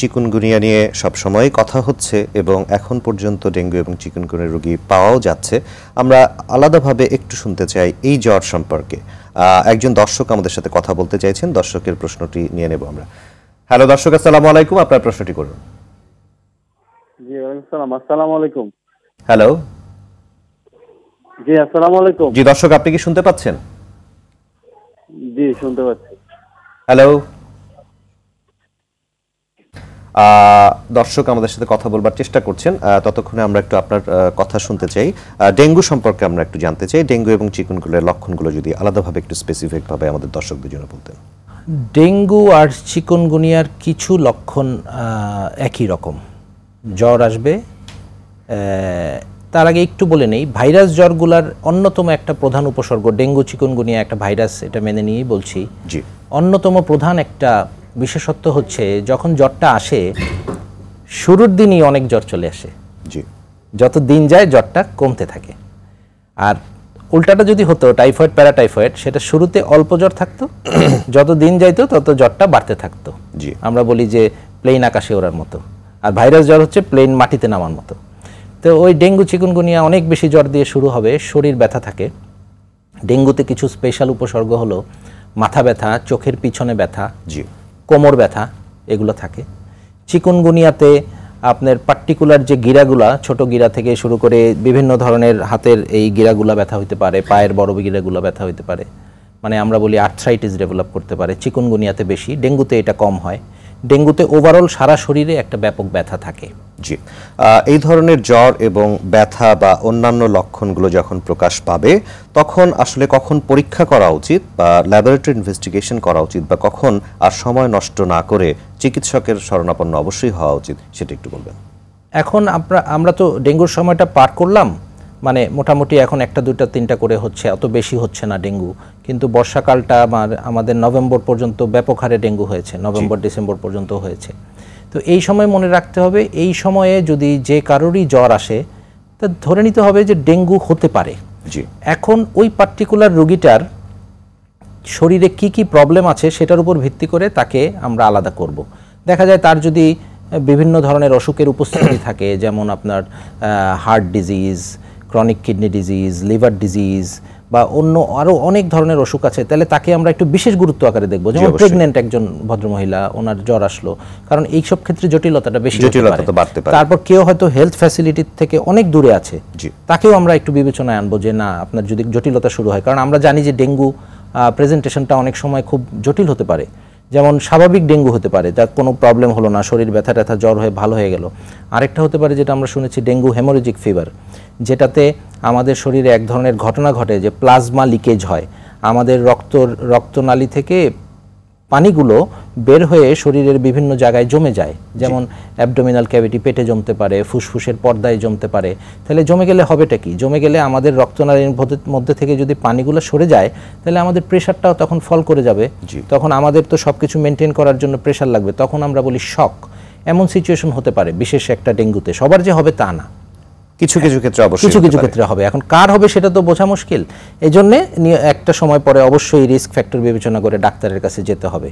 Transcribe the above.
Chikungunya নিয়ে সবসময় কথা হচ্ছে এবং এখন পর্যন্ত ডেঙ্গু এবং চিকুনগুনিয়া রোগী পাওয়াও যাচ্ছে। আমরা আলাদাভাবে একটু শুনতে চাই এই জ্বর সম্পর্কে। একজন দর্শক আমাদের সাথে কথা বলতে চাইছেন, দর্শকের প্রশ্নটি নিয়ে নেব আমরা। হ্যালো দর্শক, আসসালামু আলাইকুম, আপনার প্রশ্নটি করুন। জি ওয়ালাইকুম সালাম। আসসালামু আলাইকুম। হ্যালো। জি আসসালামু আলাইকুম। জি দর্শক, আপনি কি শুনতে পাচ্ছেন? জি শুনতে পাচ্ছি। হ্যালো। দর্শক আমাদের সাথে কথা বলবার চেষ্টা করছেন, ততক্ষণে আমরা একটু আপনার কথা শুনতে চাই। ডেঙ্গু সম্পর্কে আমরা একটু জানতে চাই। ডেঙ্গু এবং চিকুনগুনিয়ার লক্ষণগুলো যদি আলাদাভাবে একটু স্পেসিফিকভাবে আমাদের দর্শকদের জন্য বলতেন। ডেঙ্গু আর চিকুনগুনিয়ার কিছু লক্ষণ একই রকম। জ্বর আসবে। তার আগে একটু বলে নেই, ভাইরাস জ্বরগুলার অন্যতম একটা প্রধান উপসর্গ, ডেঙ্গু চিকুনগুনিয়া একটা ভাইরাস, এটা মেনে নিয়েই বলছি। জি। অন্যতম প্রধান একটা বিশেষত্ব হচ্ছে যখন জ্বরটা আসে শুরুর দিনই অনেক জ্বর চলে আসে। জি। যত দিন যায় জ্বরটা কমতে থাকে। আর উল্টাটা যদি হতো টাইফয়েড প্যারাটাইফয়েড, সেটা শুরুতে অল্প জ্বর থাকতো, যত দিন যাইতো তত জ্বরটা বাড়তে থাকতো। জি। আমরা বলি যে প্লেন আকাশে ওড়ার মতো, আর ভাইরাস জ্বর হচ্ছে প্লেন মাটিতে নামার মতো। তো ওই ডেঙ্গু চিকুনগুনিয়া অনেক বেশি জ্বর দিয়ে শুরু হবে, শরীর ব্যথা থাকে। ডেঙ্গুতে কিছু স্পেশাল উপসর্গ হলো মাথা ব্যথা, চোখের পিছনে ব্যথা, জি, কোমর ব্যথা, এগুলো থাকে। চিকুনগুনিয়াতে আপনার পার্টিকুলার যে গিরাগুলা, ছোট গিরা থেকে শুরু করে বিভিন্ন ধরনের হাতের এই গিরাগুলা ব্যথা হইতে পারে, পায়ের বড় গিরাগুলো ব্যথা হইতে পারে, মানে আমরা বলি আর্থ্রাইটিস ডেভেলপ করতে পারে। চিকুনগুনিয়াতে বেশি, ডেঙ্গুতে এটা কম হয়। ডেঙ্গুতে ওভারঅল সারা শরীরে একটা ব্যাপক ব্যথা থাকে। জি। এই ধরনের জ্বর এবং ব্যথা বা অন্যান্য লক্ষণগুলো যখন প্রকাশ পাবে তখন আসলে কখন পরীক্ষা করা উচিত বা ল্যাবরেটরি ইনভেস্টিগেশন করা উচিত, বা কখন আর সময় নষ্ট না করে চিকিৎসকের শরণাপন্ন অবশ্যই হওয়া উচিত, সেটা একটু বলবেন। এখন আমরা তো ডেঙ্গুর সময়টা পার করলাম, মানে মোটামুটি এখন একটা দুইটা তিনটা করে হচ্ছে, অত বেশি হচ্ছে না ডেঙ্গু। কিন্তু বর্ষাকালটা আমাদের নভেম্বর পর্যন্ত ব্যাপক হারে ডেঙ্গু হয়েছে, নভেম্বর ডিসেম্বর পর্যন্ত হয়েছে। তো এই সময় মনে রাখতে হবে, এই সময়ে যদি যে কারোরই জ্বর আসে তা ধরে নিতে হবে যে ডেঙ্গু হতে পারে। জি। এখন ওই পার্টিকুলার রোগীটার শরীরে কি কি প্রবলেম আছে সেটার উপর ভিত্তি করে তাকে আমরা আলাদা করব। দেখা যায় তার যদি বিভিন্ন ধরনের অসুখের উপস্থিতি থাকে, যেমন আপনার heart disease, chronic kidney disease, liver disease বা অন্য আরও অনেক ধরনের অসুখ আছে, তাহলে তাকে আমরা একটু বিশেষ গুরুত্ব আকারে দেখবো। যেমন প্রেগনেন্ট একজন ভদ্রমহিলা, ওনার জ্বর আসলো, কারণ এইসব ক্ষেত্রে জটিলতাটা বেশি বাড়তে পারে। তারপর কেউ হয়তো হেলথ ফ্যাসিলিটি থেকে অনেক দূরে আছে, তাকেও আমরা একটু বিবেচনায় আনবো যে না, আপনার যদি জটিলতা শুরু হয়, কারণ আমরা জানি যে ডেঙ্গু প্রেজেন্টেশনটা অনেক সময় খুব জটিল হতে পারে। যেমন স্বাভাবিক ডেঙ্গু হতে পারে, যার কোনো প্রবলেম হলো না, শরীর ব্যথা ট্যাথা জ্বর হয়ে ভালো হয়ে গেল। আরেকটা হতে পারে যেটা আমরা শুনেছি, ডেঙ্গু হেমোরেজিক ফিভার, যেটাতে আমাদের শরীরে এক ধরনের ঘটনা ঘটে যে প্লাজমা লিকেজ হয়, আমাদের রক্তনালী থেকে পানিগুলো বের হয়ে শরীরের বিভিন্ন জায়গায় জমে যায়, যেমন অ্যাবডোমিনাল ক্যাভিটি, পেটে জমতে পারে, ফুসফুসের পর্দায় জমতে পারে। তাহলে জমে গেলে হবেটা কি? জমে গেলে আমাদের রক্তনালীর মধ্যে থেকে যদি পানিগুলো সরে যায় তাহলে আমাদের প্রেশারটাও তখন ফল করে যাবে। তখন আমাদের তো সব কিছু মেনটেন করার জন্য প্রেশার লাগবে, তখন আমরা বলি শক। এমন সিচুয়েশন হতে পারে বিশেষ একটা ডেঙ্গুতে, সবার যে হবে তা না, কিছু কিছু ক্ষেত্রে হবে। এখন কার হবে সেটা তো বোঝা মুশকিল, এই জন্যে একটা সময় পরে অবশ্যই রিস্ক ফ্যাক্টর বিবেচনা করে ডাক্তারের কাছে যেতে হবে।